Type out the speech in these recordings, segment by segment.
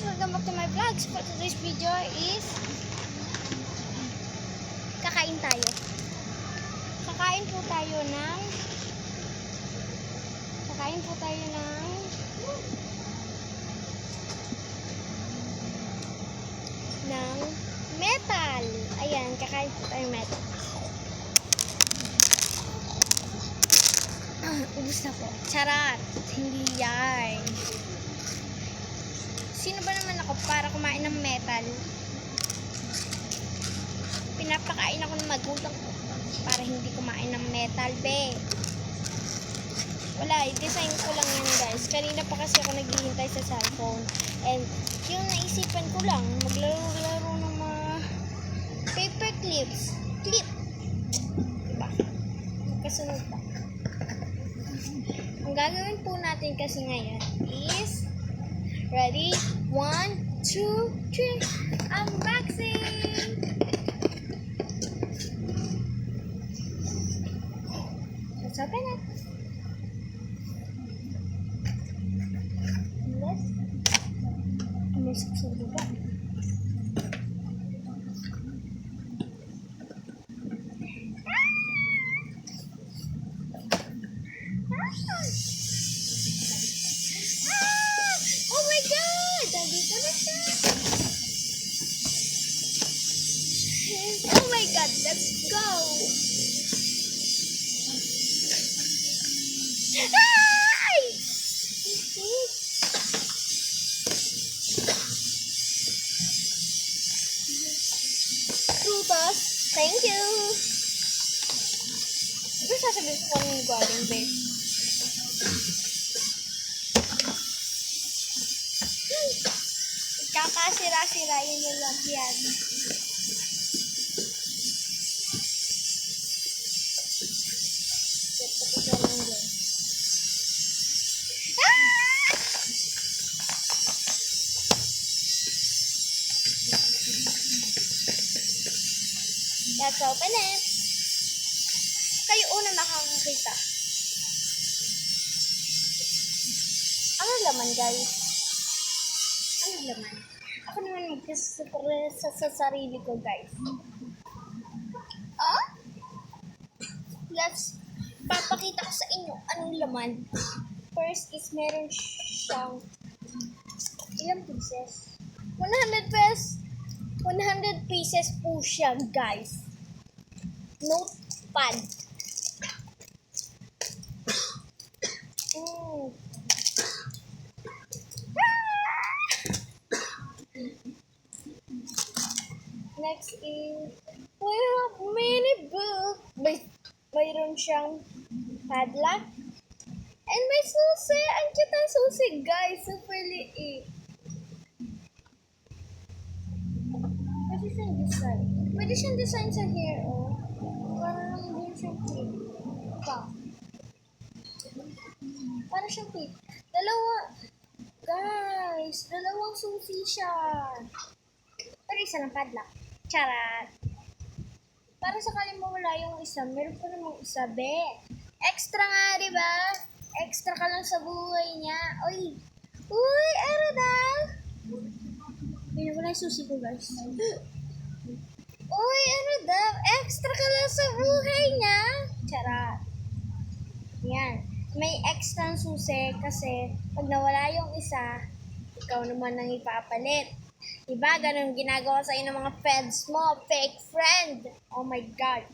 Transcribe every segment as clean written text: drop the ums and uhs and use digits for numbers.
welcome back to my vlogs. For today's video is kakain tayo. Kakain po tayo ng metal. Ayan, kakain po tayo metal. Ubus na po. Charot. Hindi yan. Sino ba naman ako para kumain ng metal? Pinapakain ako ng magulang ko para hindi kumain ng metal, be. Wala, i-design ko lang yan, guys. Kanina pa kasi ako naghihintay sa cellphone. And yung naisipan ko lang, maglaro-laro ng mga paper clips. Clip. Diba? Kasunod pa. Ang gagawin po natin kasi ngayon is ready? 1, 2, 3. Unboxing! Let's open it. Let's open it. Oh my God! Dito na siya! Oh my God! Let's go! Ay! Frutas! Thank you! Ito sasabihin ko kung yung galing, babe. Kakasira-sirain yung lang yan. Let's open it. Kayo una makakakita. Ano laman, guys? Ano laman? Ako naman magsasurpresa sa sarili ko, guys. Let's papakita ko sa inyo anong laman. First is meron siyang ilang pieces? 100 pieces po siya, guys. Notepad. Next is, we have mini book. Mayroon siyang padlock. And may susi. Ang cute ang susi, guys. Super liit. Pwede siyang design. Pwede siyang design sa hair, oh. Parang din siyang clip. Para siyang clip. Guys, dalawang susi siya. Pero isa ng padlock. Charat. Para sakaling mawala yung isa, meron pa namang isa, be. Extra nga, diba? Extra ka lang sa buhay niya. Uy, ano daw? May nawala yung susi ko, guys. Uy, ano daw? Extra ka lang sa buhay niya. Charat. Yan. May extra susi kasi pag nawala yung isa, ikaw naman ang ipapalit. Diba? Ganun ginagawa sa inyo ng mga friends mo. Fake friend. Oh my God.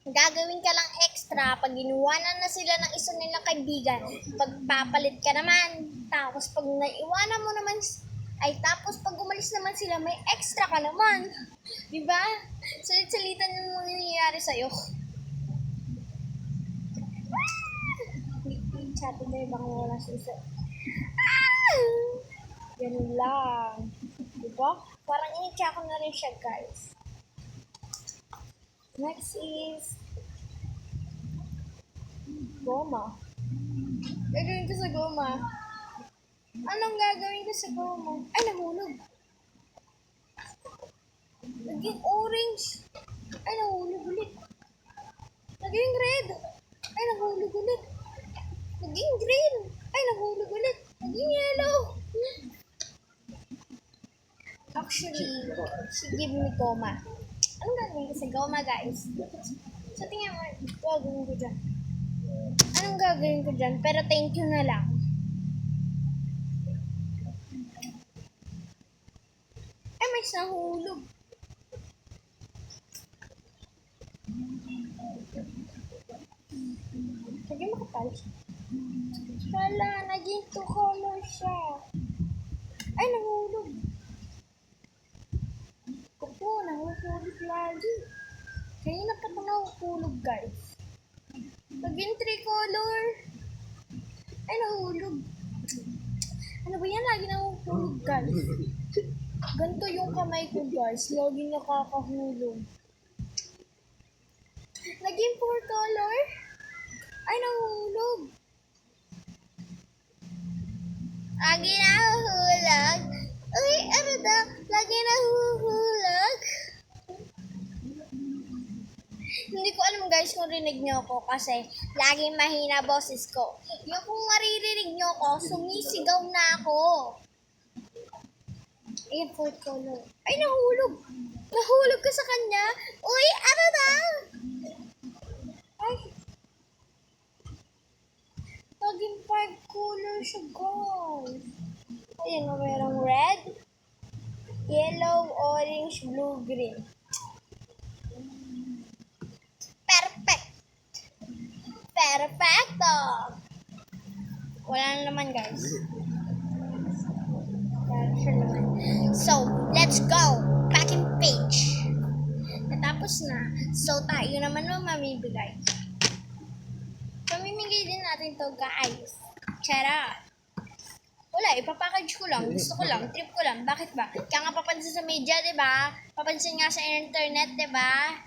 Gagawin ka lang extra pag inuwanan na sila ng isa nilang kaibigan. Pagpapalit ka naman. Tapos pag naiwanan mo naman, tapos pag umalis naman sila, may extra ka naman. Diba? Salit-salitan yung mga nangyayari sa'yo. Sabi na ibang wala susi. Ganun lang. Diba? Parang ini-check ko na rin siya, guys. Next is goma. Gagawin ko sa goma. Anong gagawin ko sa goma? Ay, nahulog. Naging orange. Ay, nahulog ulit. Naging red. Ay, nahulog ulit. Naging green. Ay, nahulog ulit. Naging yellow. Actually, she give me goma. Anong gagawin ko sa goma, guys? So, tingnan mo, gagawin ko dyan. Anong gagawin ko dyan? Pero thank you na lang. Ay, may nahulog. Sige, makapal siya. Hala, naging two color siya. Ay, nahulog. Opo, nahulog lagi. Kanina pa ito nahulog, guys. Naging three color. Ay, nahulog. Ano ba yan? Lagi nahulog, guys. Ganito yung kamay ko, guys. Lagi nakakahulog. Naging four color. Ay, nahulog. Lagi nahuhulog. Uy, ano daw? Lagi nahuhulog. Hindi ko alam, guys, kung rinig nyo ako kasi laging mahina boses ko. Yung kung maririnig nyo ako, sumisigaw na ako. Ayan, fourth color. Ay, nahulog. Nahulog ka sa kanya. Uy, ano daw? Ay. Naging five color siya, guys. Ayan, merong red, yellow, orange, blue, green. Perfect! Perfecto! Wala na naman, guys. So, let's go! Packing page. Natapos na. So, tayo naman ang mamibigay. Pamimigay din natin to, guys. Charot! Wala, ipapackage ko lang. Gusto ko lang. Trip ko lang. Bakit ba? Kaya nga papansin sa media, diba? Papansin nga sa internet, diba?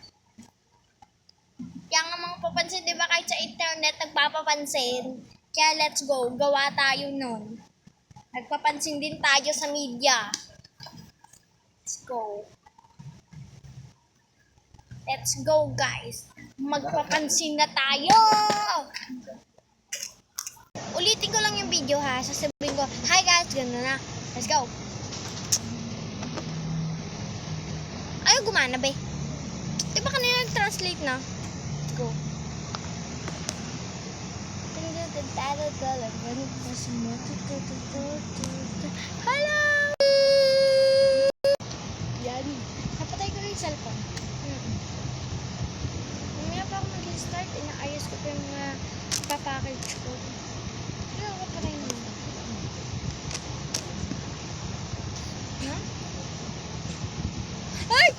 Kaya nga mga papansin, diba? Kahit sa internet, nagpapapansin. Kaya let's go. Gawa tayo nun. Nagpapansin din tayo sa media. Let's go. Let's go, guys. Magpapansin na tayo! Ulitin ko lang yung video, ha. Sasabihin ko, hi guys, gano'n na. Let's go. Ayaw gumana, be. Diba kanina nag-translate na? Let's go. Hello! Yan. Napatay ko yung cellphone. Mamaya pa ako mag-start. Inaayos ko pa yung mga papackage ko. Ano ako pa rin naman? Huh? Ay!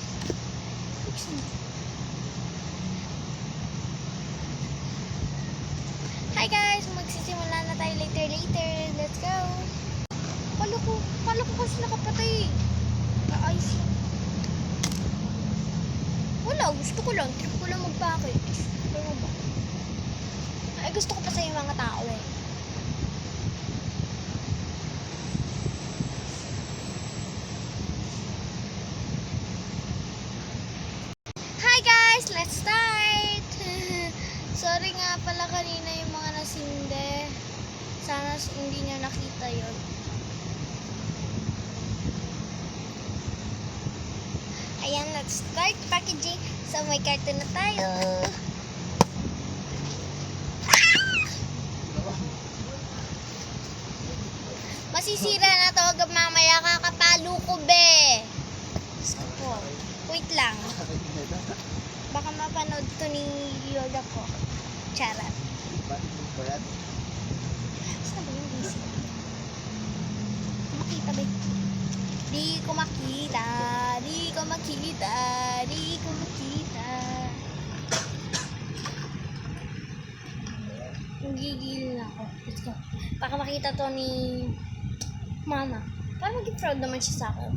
Hi guys! Magsisimula na tayo later. Let's go! Kala ko kasi nakapatay. Naayos lang. Wala, gusto ko lang. Trip ko lang mag-package. Pero ba? Ay, gusto ko pa sa yung mga tao eh. Hi guys! Let's start! Sorry nga pala kanina yung mga nasinde. Sana hindi nyo nakita yon. Ayan, let's start packaging. So, may carton na tayo. Masisira na to hanggang mamaya kakapalo ko, be. So, wait lang. Baka mapanood to ni Lola ko. Charot. Saan ba yung busy? Makita ba? Di ko makita. Gigil na ako. Let's go. Baka makita to ni Mama. Para maging proud naman siya sa akin.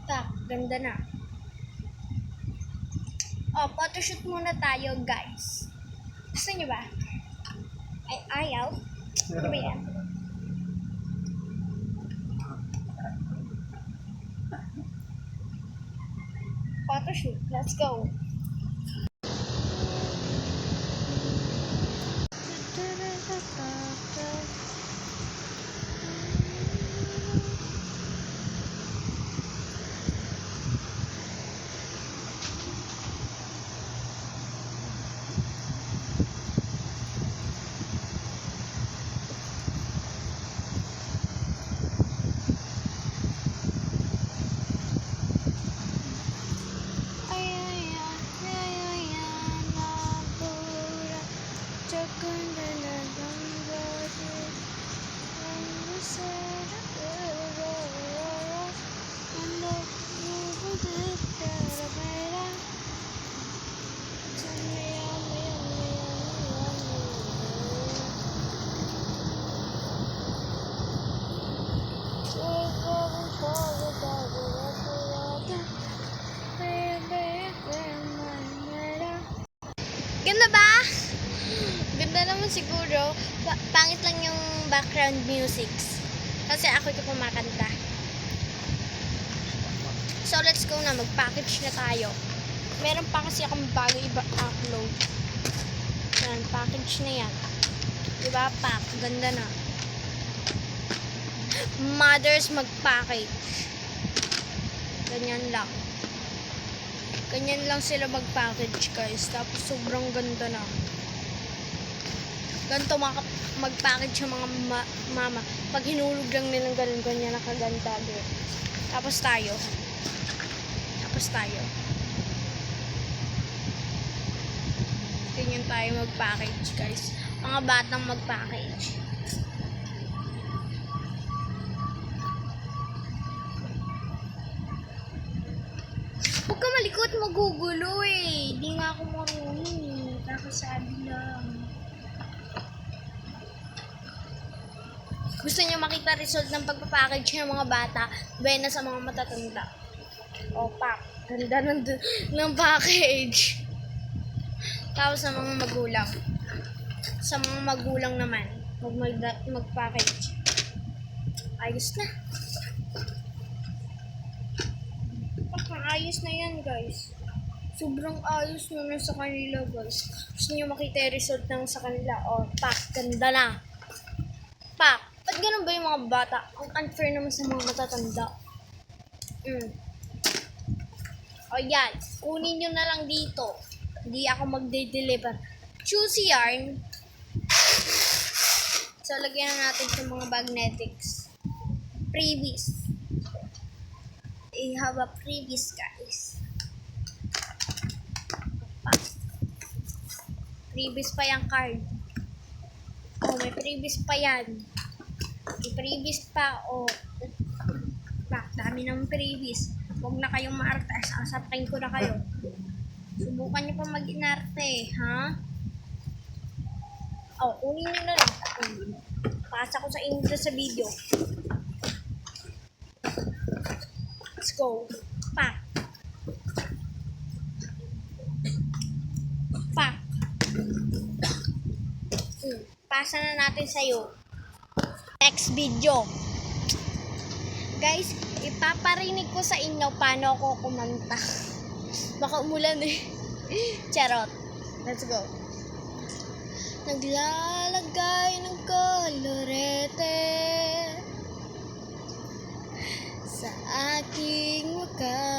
Tak, ganda na. Oh, photoshoot muna tayo, guys. Gusto niyo ba? Ay, ayaw. Ano ba yan? Photoshoot. Let's go. Ganda ba? Ganda naman siguro. Pangit lang yung background musics. Kasi ako yung kumakanta. So, let's go na. Mag-package na tayo. Meron pa kasi akong bago iba-upload. Yan, package na yan. Diba, pack. Ganda na. Mothers mag-package. Ganyan lang. Ganyan lang sila mag-package, guys. Tapos, sobrang ganda na. Ganito mag-package yung mga mama. Pag hinulog lang nilang ganun, ganyan nakaganda. Tapos tayo. Ganyan tayo mag-package, guys. Mga batang mag-package. Huwag ka malikot, magugulo eh. Di nga ako marunong eh. Kakasabi lang. Gusto niyo makita result ng pagpapackage ng mga bata, bena sa mga matatanda. O, pack. Ganda ng package. Tapos sa mga magulang. Sa mga magulang naman, mag-package. Ayos na. Ayos na yan, guys. Sobrang ayos na sa kanila, guys. Gusto niyo makita yung result ng sa kanila. O, pack. Ganda na. Pack. Ba't ganun ba yung mga bata? Ang unfair naman sa mga matatanda. O yan, kunin nyo na lang dito. Hindi ako magde-deliver. Choose yarn. So, lagyan na natin sa mga magnetics. Freebies. I have a freebies, guys. Freebies pa yung card. Oh, may freebies pa yan. May freebies pa, oh. Dami ng freebies. Huwag na kayong maarte. Sasapakin ko na kayo. Subukan niyo pa mag-inarte, ha? Oh, kunin niyo na lang. Pasa ko sa inyo sa video. Let's go. Pack. Pasa na natin sa'yo. Next video. Guys, ipaparinig ko sa inyo paano ako kumanta. Baka umulan eh. Charot. Let's go. Naglalagay ng kolorete sa aking mukha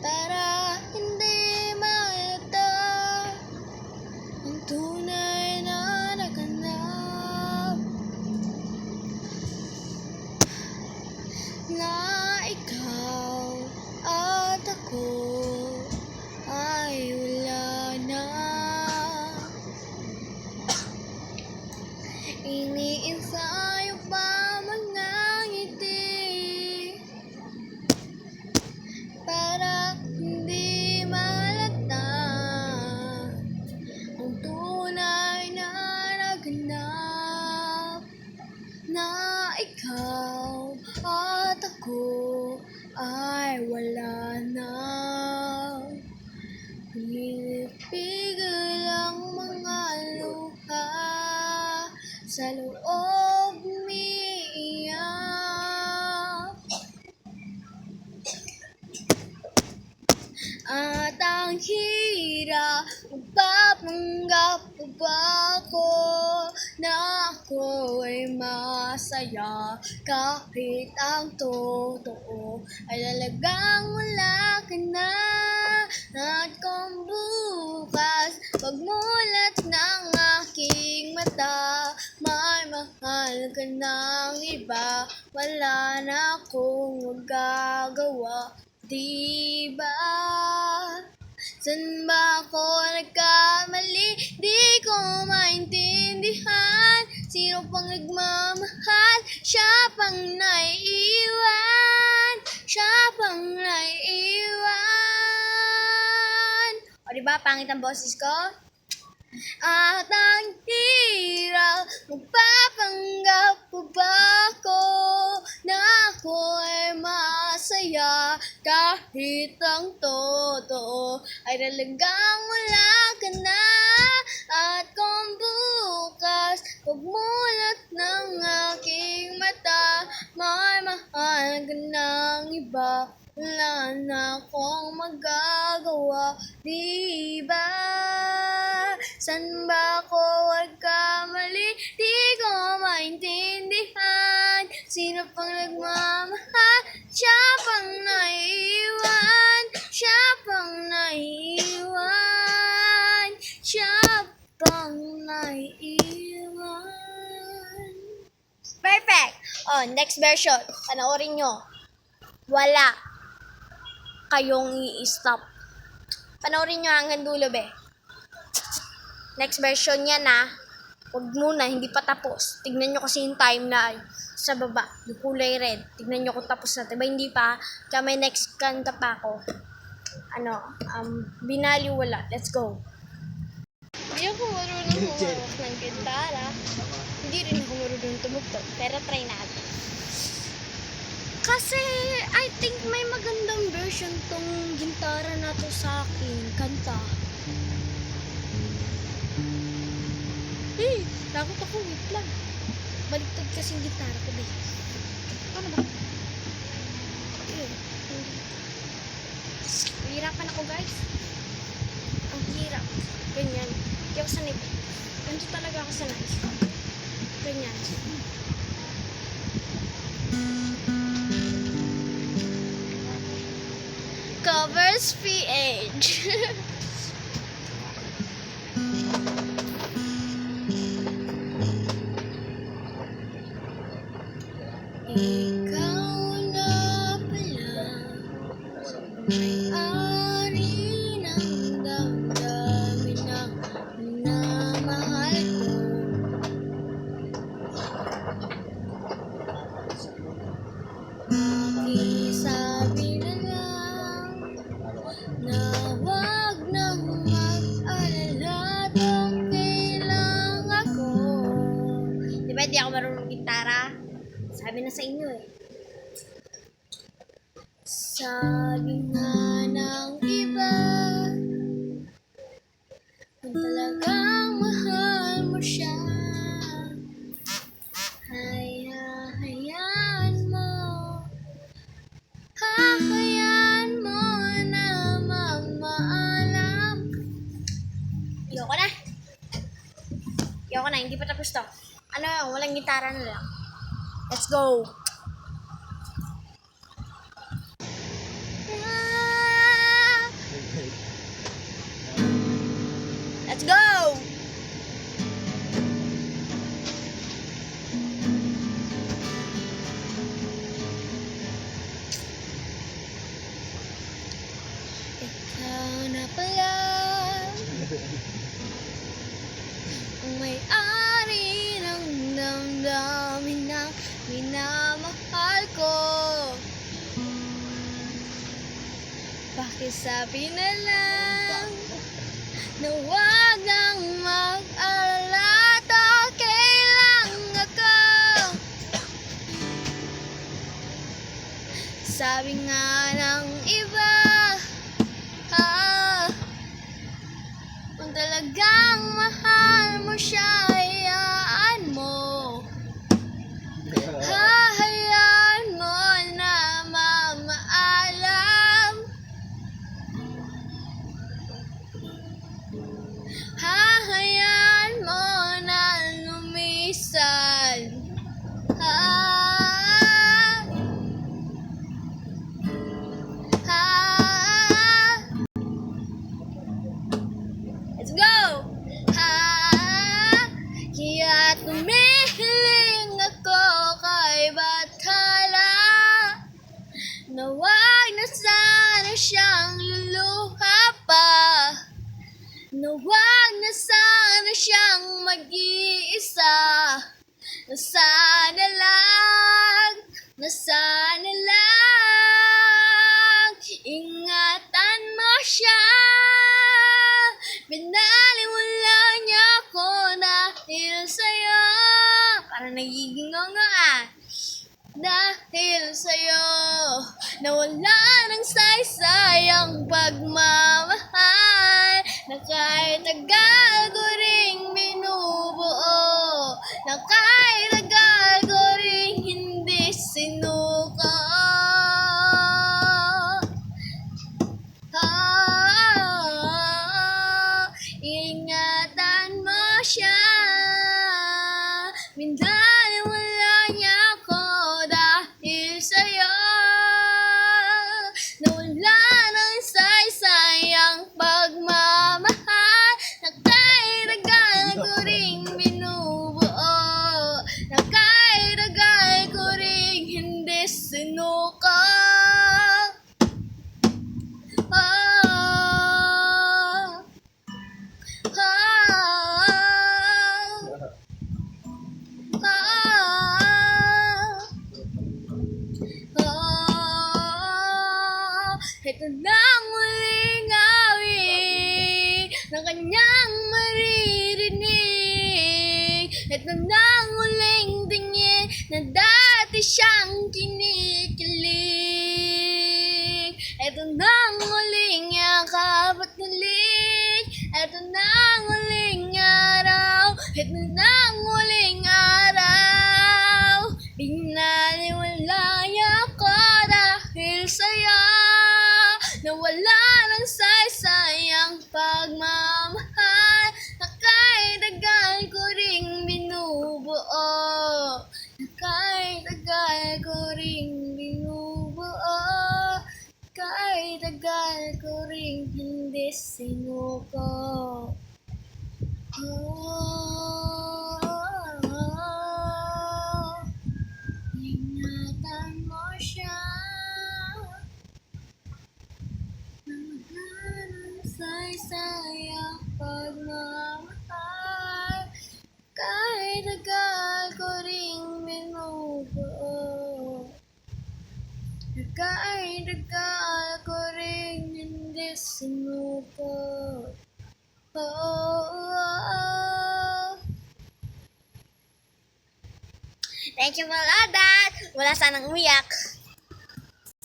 para hindi makita ang tunay na naganap na ikaw at ako ay wala na. Iniinsayo pa mga ngiti para hindi malata ang tunay na naganap na ikaw at ako ay wala na. Pinipigil ang mga luha sa loob umiiyak at ang hirap magpapanggap pa ako na ako ay masaya kahit ang totoo ay talagang wala ka na. At kung bukas pagmulat ng aking mata may mahal ka ng iba, wala na akong magagawa, diba? San ba ako nagkamali? Di ko maintindihan. Sino pang nagmamahal? Siya pang naiiwan. Siya pang naiiwan. O diba, pangit ang boses ko? At ang hirap, magpapanggap ko ba ako na ako ay masaya kahit ang totoo ay talagang wala ka na. At kung bukas pagmulat ng aking mata, may mahal ka ng iba, wala na akong magagawa, diba? San ba ako nagkamali? Di ko maintindihan. Sino pang nagmamahal? Siya pang naiiwan. Siya pang naiiwan. Siya pang naiiwan. Perfect! Oh, next version. Panoorin nyo. Wala kayong i-stop. Panoorin nyo hanggang dulo, be. Next version niya na, huwag muna, hindi pa tapos. Tignan nyo kasi yung timeline sa baba, yung kulay red. Tignan nyo kung tapos na. Diba hindi pa? Kaya may next kanta pa ako. Binaliwala. Let's go. Hindi ako marunong humawak ng gitara. Hindi rin ako marunong tumugtog. Pero try natin. Kasi, I think may magandang version tong gitara na to sa akin. Kanta. Takot ako, wait lang. Baliktad kasi yung gitara ko, babe. Ano ba? Ayun. Hirapan ako, guys. Ang hirap. Ganyan. Hindi ako sanay. Ganito talaga ako sanay. Ganyan. Covers PH. Ikaw na pala, may-ari ng damdamin na minamahal ko. Pakisabi na lang na wag nang mag-alala, okay lang ako. Diba di ako marunong gitara? Sabi na sa inyo eh. Sabi nga ng iba, kung talagang mahal mo siya, ay hahayaan mo. Hahayaan mo na magmaalam. Ayoko na. Ayoko na, hindi pa tapos to. Ano, walang gitara na lang. Let's go! Let's go! Ikaw na pala ang may-ari ng damdamin na minamahal ko. Pakisabi na lang na wag nang mag-alala, okay lang ako. Sabi nga ng iba, kung talagang mahal mo siya, hayaan mo. Hahayaan mo na mamaalam. Hahayaan mo na lumisan. Let's go! Kaya't humihiling ako kay Bathala na wag na sana siyang luluha pa, na wag na sana siyang mag-iisa, na sana lang ingatan mo siya. Binaliwala niya parang nagiging nga. Dahil sa'yo, nawala ng saysayang pagmamahal, na kahit tagal ko ring binubuo, na kahit tagal ko ring hindi sinuko. Ingatan mo siya, minaliwala niya ako dahil sa'yo. Nawala ng saysayang pagmamahal, na kahit tagal ko ring binubuo, na kahit tagal ko ring hindi sinuko. Ito na ang muling awit ng kanyang maririnig. Ito na ang muling tingin na dati siyang kinikilig. Ito na ang muling yakap at halik. Ito na ang muling araw. Ito na ang muling araw. Binaliwala ako dahil sa'yo. Nawala ng saysayang pagmamahal, na kahit tagal ko ring binubuo, na kahit tagal ko ring binubuo, kahit tagal ko ring hindi sinuko. Ingatan mo siya, saysayang pagmamahal, kahit tagal ko ring binubuo, kahit tagal ko ring hindi sinuko. Thank you, Maladat! Wala sanang umiyak.